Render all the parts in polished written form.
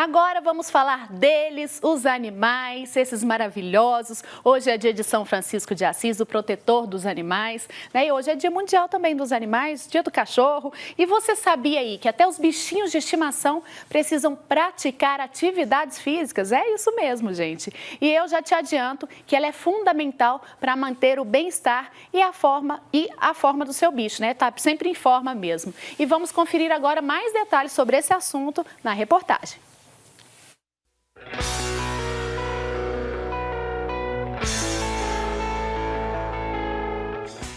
Agora vamos falar deles, os animais, esses maravilhosos. Hoje é dia de São Francisco de Assis, o protetor dos animais, né? E hoje é dia mundial também dos animais, dia do cachorro. E você sabia aí que até os bichinhos de estimação precisam praticar atividades físicas? É isso mesmo, gente. E eu já te adianto que ela é fundamental para manter o bem-estar e a forma do seu bicho, né? Tá sempre em forma mesmo. E vamos conferir agora mais detalhes sobre esse assunto na reportagem.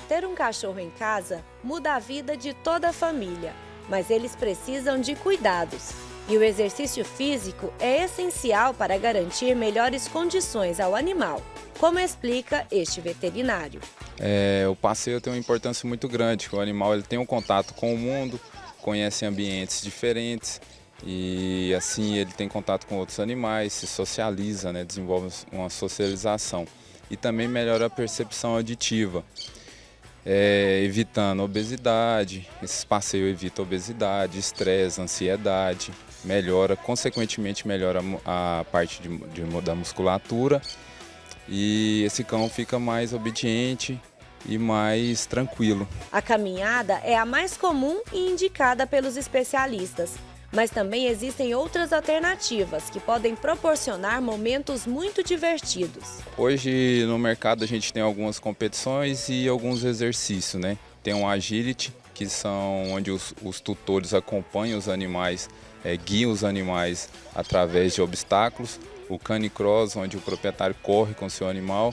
Ter um cachorro em casa muda a vida de toda a família, mas eles precisam de cuidados. E o exercício físico é essencial para garantir melhores condições ao animal, como explica este veterinário. O passeio tem uma importância muito grande. O animal ele tem um contato com o mundo, conhece ambientes diferentes e assim ele tem contato com outros animais, se socializa, né? Desenvolve uma socialização e também melhora a percepção auditiva. Evitando obesidade, esse passeio evita obesidade, estresse, ansiedade, consequentemente melhora a parte da musculatura e esse cão fica mais obediente e mais tranquilo. A caminhada é a mais comum e indicada pelos especialistas, mas também existem outras alternativas que podem proporcionar momentos muito divertidos. Hoje no mercado a gente tem algumas competições e alguns exercícios, né? Tem um agility, que são onde os tutores acompanham os animais, guiam os animais através de obstáculos. O canicross, onde o proprietário corre com o seu animal.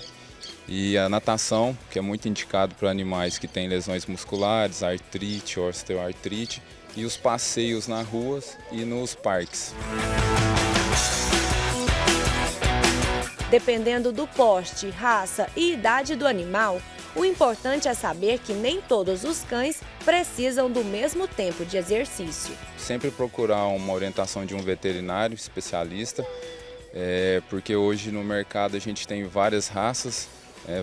E a natação, que é muito indicado para animais que têm lesões musculares, artrite, osteoartrite. E os passeios nas ruas e nos parques. Dependendo do porte, raça e idade do animal, o importante é saber que nem todos os cães precisam do mesmo tempo de exercício. Sempre procurar uma orientação de um veterinário especialista, porque hoje no mercado a gente tem várias raças,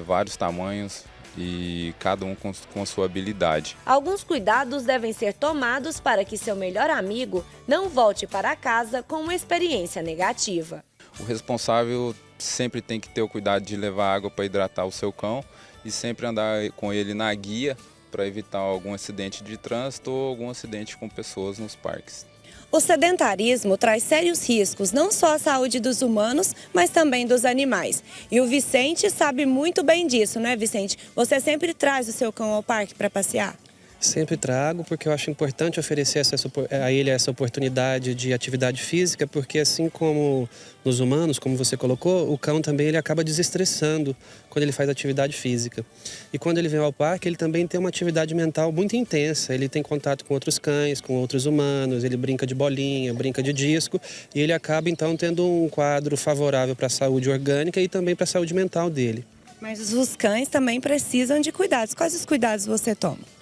vários tamanhos, e cada um com sua habilidade. Alguns cuidados devem ser tomados para que seu melhor amigo não volte para casa com uma experiência negativa. O responsável sempre tem que ter o cuidado de levar água para hidratar o seu cão e sempre andar com ele na guia para evitar algum acidente de trânsito ou algum acidente com pessoas nos parques. O sedentarismo traz sérios riscos, não só à saúde dos humanos, mas também dos animais. E o Vicente sabe muito bem disso, não é, Vicente? Você sempre traz o seu cão ao parque para passear? Sempre trago, porque eu acho importante oferecer a ele essa oportunidade de atividade física, porque assim como nos humanos, como você colocou, o cão também ele acaba desestressando quando ele faz atividade física. E quando ele vem ao parque, ele também tem uma atividade mental muito intensa. Ele tem contato com outros cães, com outros humanos, ele brinca de bolinha, brinca de disco, e ele acaba então tendo um quadro favorável para a saúde orgânica e também para a saúde mental dele. Mas os cães também precisam de cuidados. Quais os cuidados você toma?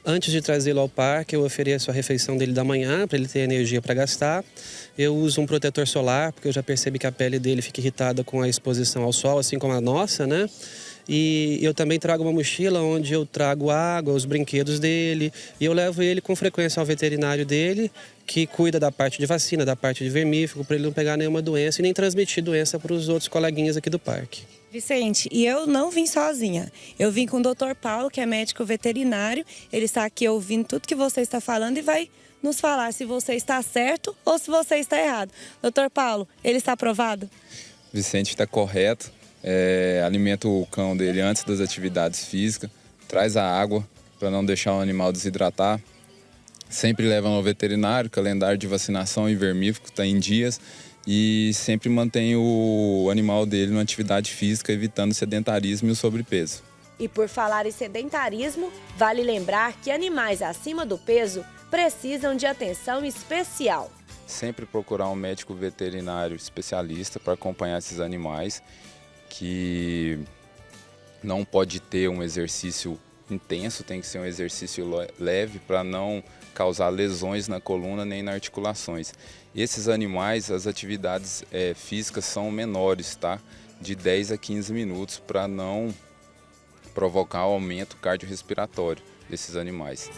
Antes de trazê-lo ao parque, eu ofereço a refeição dele da manhã, para ele ter energia para gastar. Eu uso um protetor solar, porque eu já percebi que a pele dele fica irritada com a exposição ao sol, assim como a nossa, né? E eu também trago uma mochila onde eu trago água, os brinquedos dele. E eu levo ele com frequência ao veterinário dele, que cuida da parte de vacina, da parte de vermífugo, para ele não pegar nenhuma doença e nem transmitir doença para os outros coleguinhas aqui do parque. Vicente, e eu não vim sozinha. Eu vim com o Dr. Paulo, que é médico veterinário. Ele está aqui ouvindo tudo que você está falando e vai nos falar se você está certo ou se você está errado. Dr. Paulo, ele está aprovado? Vicente está correto. Alimenta o cão dele antes das atividades físicas. Traz a água para não deixar o animal desidratar. Sempre leva ao veterinário, calendário de vacinação e vermífugo está em dias. E sempre mantém o animal dele numa atividade física, evitando o sedentarismo e o sobrepeso. E por falar em sedentarismo, vale lembrar que animais acima do peso precisam de atenção especial. Sempre procurar um médico veterinário especialista para acompanhar esses animais, que não pode ter um exercício intenso, tem que ser um exercício leve para não causar lesões na coluna nem nas articulações. Esses animais, as atividades físicas são menores, tá? De 10 a 15 minutos para não provocar aumento cardiorrespiratório desses animais.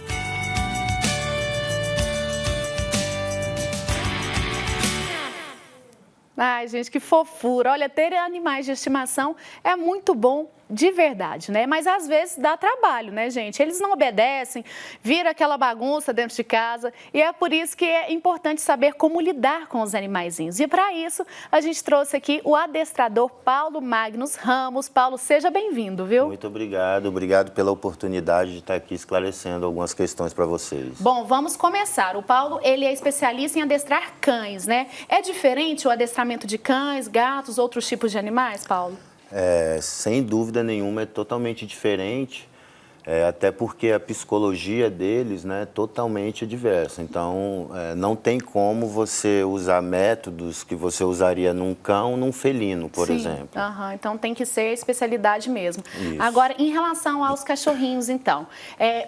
Ai, gente, que fofura. Olha, ter animais de estimação é muito bom de verdade, né? Mas às vezes dá trabalho, né, gente? Eles não obedecem, vira aquela bagunça dentro de casa e é por isso que é importante saber como lidar com os animaizinhos. E para isso, a gente trouxe aqui o adestrador Paulo Magnus Ramos. Paulo, seja bem-vindo, viu? Muito obrigado pela oportunidade de estar aqui esclarecendo algumas questões para vocês. Bom, vamos começar. O Paulo, ele é especialista em adestrar cães, né? É diferente o adestramento de cães, gatos, outros tipos de animais, Paulo? Sem dúvida nenhuma, é totalmente diferente, até porque a psicologia deles, né, é totalmente diversa. Então, não tem como você usar métodos que você usaria num cão, num felino, por exemplo. Então, tem que ser especialidade mesmo. Isso. Agora, em relação aos cachorrinhos, então,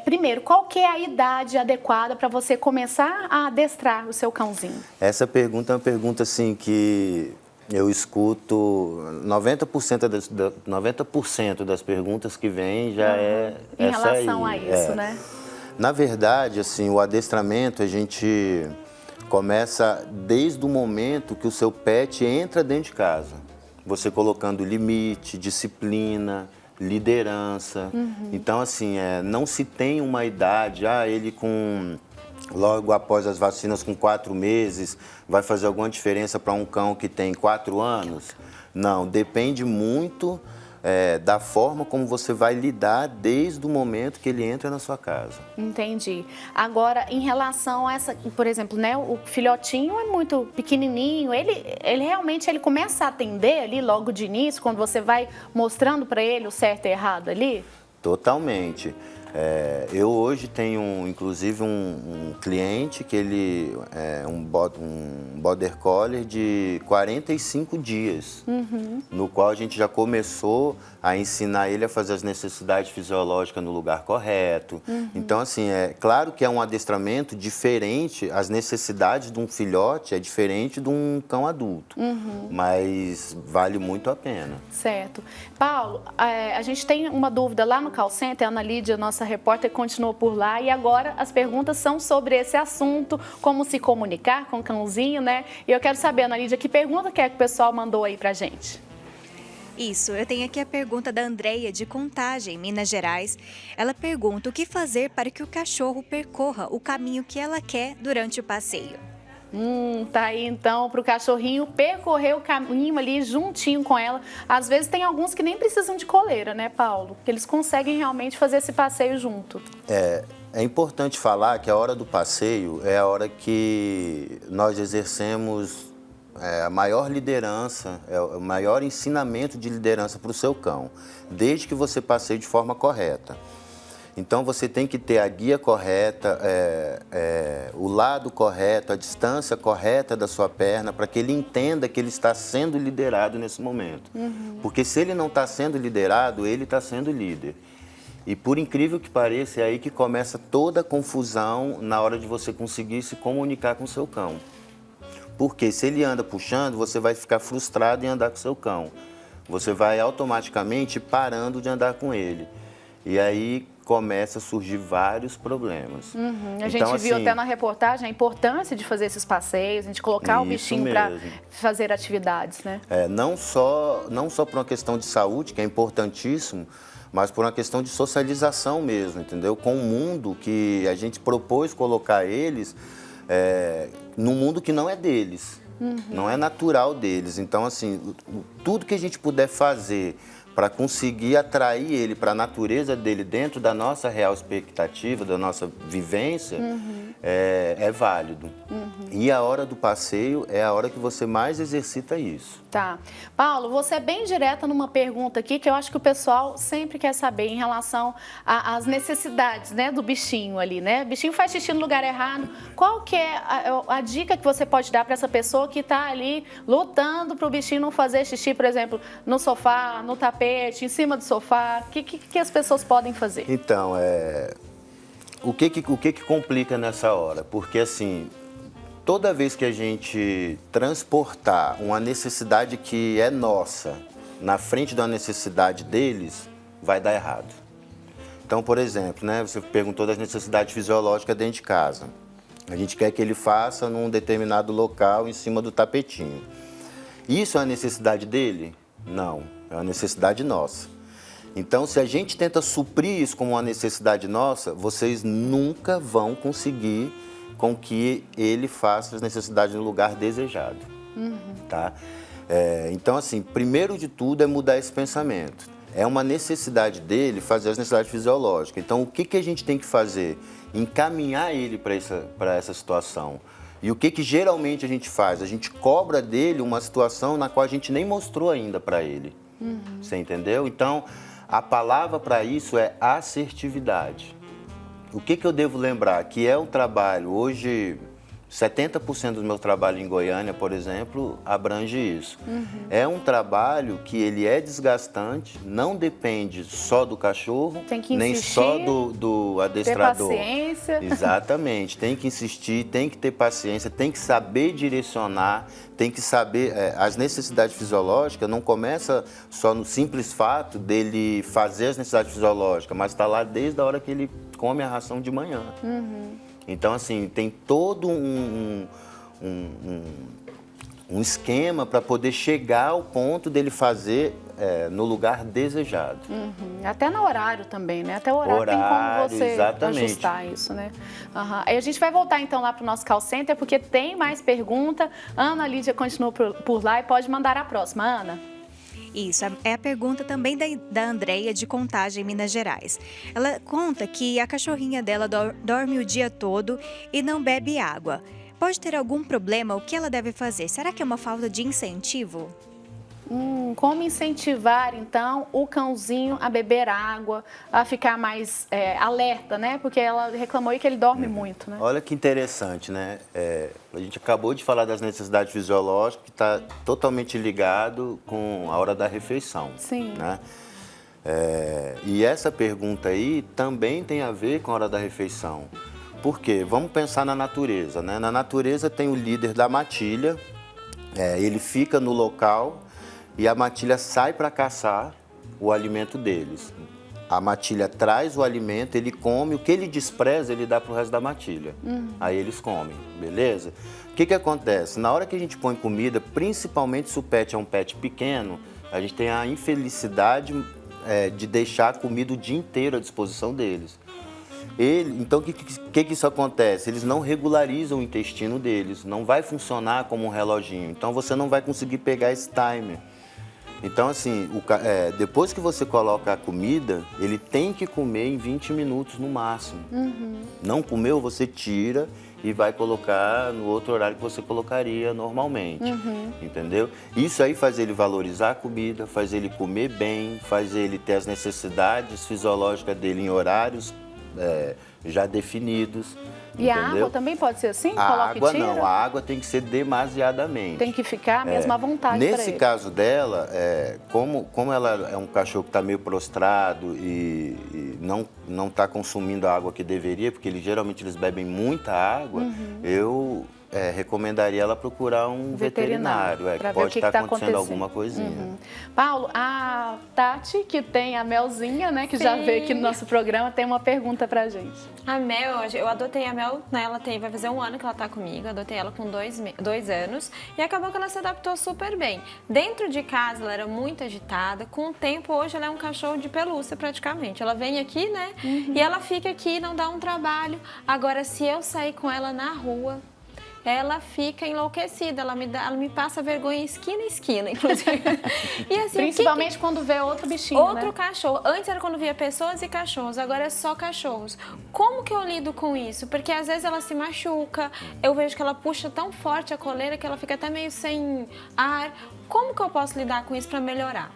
primeiro, qual que é a idade adequada para você começar a adestrar o seu cãozinho? Essa pergunta é uma pergunta, assim, que eu escuto 90% das perguntas que vêm já é em essa aí. relação a isso, né? Na verdade, assim, o adestramento a gente começa desde o momento que o seu pet entra dentro de casa. Você colocando limite, disciplina, liderança. Então, assim, não se tem uma idade, ele logo após as vacinas, com 4 meses, vai fazer alguma diferença para um cão que tem 4 anos? Não, depende muito da forma como você vai lidar desde o momento que ele entra na sua casa. Entendi. Agora, em relação a essa, por exemplo, né, o filhotinho é muito pequenininho, ele realmente começa a atender ali logo de início, quando você vai mostrando para ele o certo e errado ali? Totalmente. Eu hoje tenho, inclusive, um cliente que ele é um Border Collie de 45 dias, no qual a gente já começou a ensinar ele a fazer as necessidades fisiológicas no lugar correto. Então, assim, é claro que é um adestramento diferente, as necessidades de um filhote é diferente de um cão adulto, mas vale muito a pena. Certo. Paulo, a gente tem uma dúvida lá no call center, a Ana Lídia, nossa repórter, continuou por lá e agora as perguntas são sobre esse assunto, como se comunicar com o cãozinho, né? E eu quero saber, Ana Lídia, que pergunta que o pessoal mandou aí pra gente? Isso, eu tenho aqui a pergunta da Andreia, de Contagem, Minas Gerais. Ela pergunta o que fazer para que o cachorro percorra o caminho que ela quer durante o passeio. Tá aí então para o cachorrinho percorrer o caminho ali juntinho com ela. Às vezes tem alguns que nem precisam de coleira, né, Paulo? Que eles conseguem realmente fazer esse passeio junto. É importante falar que a hora do passeio é a hora que nós exercemos a maior liderança, o maior ensinamento de liderança para o seu cão, desde que você passeie de forma correta. Então, você tem que ter a guia correta, o lado correto, a distância correta da sua perna, para que ele entenda que ele está sendo liderado nesse momento. Porque se ele não está sendo liderado, ele está sendo líder. E, por incrível que pareça, é aí que começa toda a confusão na hora de você conseguir se comunicar com o seu cão. Porque se ele anda puxando, você vai ficar frustrado em andar com o seu cão. Você vai automaticamente parando de andar com ele. E aí começa a surgir vários problemas. A gente viu até na reportagem a importância de fazer esses passeios, a gente colocar o bichinho para fazer atividades, né? Não só por uma questão de saúde, que é importantíssimo, mas por uma questão de socialização mesmo, entendeu? Com o mundo que a gente propôs colocar eles num mundo que não é deles, não é natural deles. Então, assim, tudo que a gente puder fazer para conseguir atrair ele para a natureza dele dentro da nossa real expectativa, da nossa vivência, é válido. E a hora do passeio é a hora que você mais exercita isso. Tá. Paulo, você é bem direta numa pergunta aqui que eu acho que o pessoal sempre quer saber em relação às necessidades, né, do bichinho ali, né? O bichinho faz xixi no lugar errado. Qual que é a dica que você pode dar para essa pessoa que está ali lutando para o bichinho não fazer xixi, por exemplo, no sofá, no tapete, em cima do sofá? O que as pessoas podem fazer? Então, o que complica nessa hora? Porque, assim, toda vez que a gente transportar uma necessidade que é nossa na frente da necessidade deles, vai dar errado. Então, por exemplo, né, você perguntou das necessidades fisiológicas dentro de casa. A gente quer que ele faça num determinado local em cima do tapetinho. Isso é uma necessidade dele? Não, é uma necessidade nossa. Então, se a gente tenta suprir isso como uma necessidade nossa, vocês nunca vão conseguir com que ele faça as necessidades no lugar desejado, tá? Então, assim, primeiro de tudo é mudar esse pensamento. É uma necessidade dele fazer as necessidades fisiológicas. Então, o que a gente tem que fazer? Encaminhar ele para essa situação. E o que geralmente a gente faz? A gente cobra dele uma situação na qual a gente nem mostrou ainda para ele. Você entendeu? Então, a palavra para isso é assertividade. O que eu devo lembrar? Que é um trabalho, hoje 70% do meu trabalho em Goiânia, por exemplo, abrange isso. É um trabalho que ele é desgastante, não depende só do cachorro, nem só do adestrador. Ter paciência. Exatamente, tem que insistir, tem que ter paciência, tem que saber direcionar, tem que saber... as necessidades fisiológicas não começam só no simples fato dele fazer as necessidades fisiológicas, mas está lá desde a hora que ele come a ração de manhã. Então, assim, tem todo um esquema para poder chegar ao ponto dele fazer no lugar desejado. Até no horário também, né? Até o horário tem como você exatamente. Ajustar isso, né? Aí a gente vai voltar, então, lá para o nosso call center, porque tem mais pergunta. Ana Lídia continua por lá e pode mandar a próxima. Ana? Isso, é a pergunta também da Andreia, de Contagem, Minas Gerais. Ela conta que a cachorrinha dela dorme o dia todo e não bebe água. Pode ter algum problema? O que ela deve fazer? Será que é uma falta de incentivo? Como incentivar, então, o cãozinho a beber água, a ficar mais alerta, né? Porque ela reclamou aí que ele dorme muito, né? Olha que interessante, né? A gente acabou de falar das necessidades fisiológicas, que está totalmente ligado com a hora da refeição. Sim. Né? E essa pergunta aí também tem a ver com a hora da refeição. Por quê? Vamos pensar na natureza, né? Na natureza tem o líder da matilha, ele fica no local e a matilha sai para caçar o alimento deles. A matilha traz o alimento, ele come, o que ele despreza, ele dá para o resto da matilha. Aí eles comem, beleza? O que acontece? Na hora que a gente põe comida, principalmente se o pet é um pet pequeno, a gente tem a infelicidade de deixar a comida o dia inteiro à disposição deles. Então, o que isso acontece? Eles não regularizam o intestino deles, não vai funcionar como um reloginho. Então, você não vai conseguir pegar esse timer. Então, assim, depois que você coloca a comida, ele tem que comer em 20 minutos no máximo. Não comeu, você tira e vai colocar no outro horário que você colocaria normalmente. Entendeu? Isso aí faz ele valorizar a comida, faz ele comer bem, faz ele ter as necessidades fisiológicas dele em horários já definidos. E entendeu? a água também pode ser assim? A Coloca água e tira? não, a água tem que ser demasiadamente. Tem que ficar mesmo à vontade para ele. Nesse caso dela, como ela é um cachorro que está meio prostrado e não está consumindo a água que deveria, porque geralmente eles bebem muita água, eu recomendaria ela procurar um veterinário, que pode estar acontecendo alguma coisinha. Paulo, a Tati, que tem a Melzinha, né, que já veio aqui no nosso programa, tem uma pergunta pra gente. A Mel, eu adotei a Mel, né, vai fazer 1 ano que ela tá comigo, eu adotei ela com 2 anos e acabou que ela se adaptou super bem. Dentro de casa ela era muito agitada, com o tempo hoje ela é um cachorro de pelúcia praticamente. Ela vem aqui, né, e ela fica aqui, não dá um trabalho. Agora, se eu sair com ela na rua, ela fica enlouquecida, ela me passa vergonha esquina em esquina, inclusive. E assim, principalmente quando vê outro bichinho, outro cachorro. Antes era quando via pessoas e cachorros, agora é só cachorros. Como que eu lido com isso? Porque às vezes ela se machuca, eu vejo que ela puxa tão forte a coleira que ela fica até meio sem ar. Como que eu posso lidar com isso para melhorar?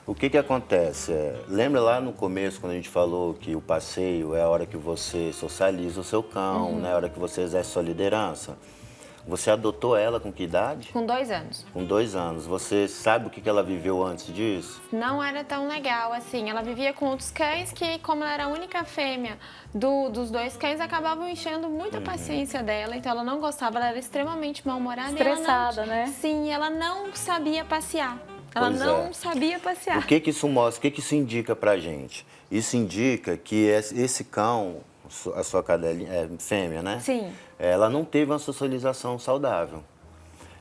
O que acontece? Lembra lá no começo, quando a gente falou que o passeio é a hora que você socializa o seu cão, né? A hora que você exerce sua liderança. Você adotou ela com que idade? Com 2 anos. Com 2 anos. Você sabe o que ela viveu antes disso? Não era tão legal, assim. Ela vivia com outros cães que, como ela era a única fêmea dos 2 cães, acabavam enchendo muita paciência dela. Então, ela não gostava, ela era extremamente mal-humorada. Estressada, né? Sim, ela não sabia passear. Ela não sabia passear. O que isso mostra? O que isso indica pra gente? Isso indica que esse cão, a sua cadelinha, fêmea, né? Sim. Ela não teve uma socialização saudável.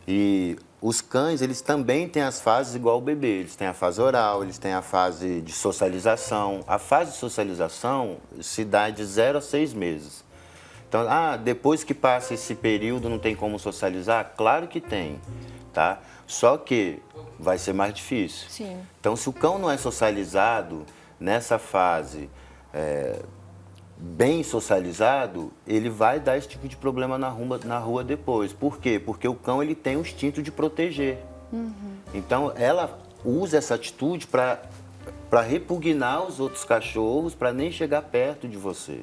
E os cães, eles também têm as fases igual o bebê. Eles têm a fase oral, eles têm a fase de socialização. A fase de socialização se dá de 0 a 6 meses. Então, depois que passa esse período, não tem como socializar? Claro que tem, tá? Só que vai ser mais difícil. Sim. Então, se o cão não é socializado nessa fase, bem socializado, ele vai dar esse tipo de problema na rua depois. Por quê? Porque o cão ele tem o instinto de proteger. Então, ela usa essa atitude para repugnar os outros cachorros, para nem chegar perto de você.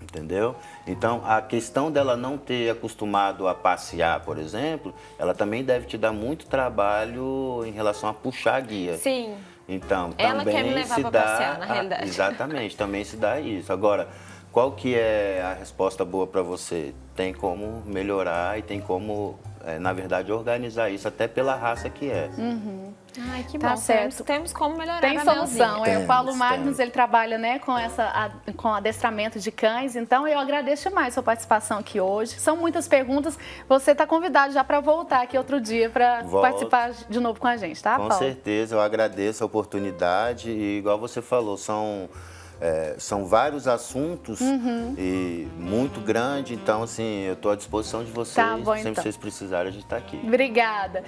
Entendeu? Então, a questão dela não ter acostumado a passear, por exemplo, ela também deve te dar muito trabalho em relação a puxar a guia. Sim. Então, Ela também quer me levar se pra dá, passear, na realidade. Exatamente, também se dá isso. Agora, qual que é a resposta boa para você? Tem como melhorar e tem como, na verdade, organizar isso, até pela raça que é. Ai, que Tá bom. certo. Temos como melhorar Tem a solução. Melzinha. O Paulo Temos, Magnus, temos. ele trabalha, né, com adestramento de cães. Então, eu agradeço demais a sua participação aqui hoje. São muitas perguntas. Você está convidado já para voltar aqui outro dia para Volto. participar de novo com a gente, tá, Com Paulo? certeza, eu agradeço a oportunidade e, igual você falou, são vários assuntos e muito grande. Então, assim, eu estou à disposição de vocês. Tá bom, Sempre então. que vocês precisarem, a gente está aqui. Obrigada.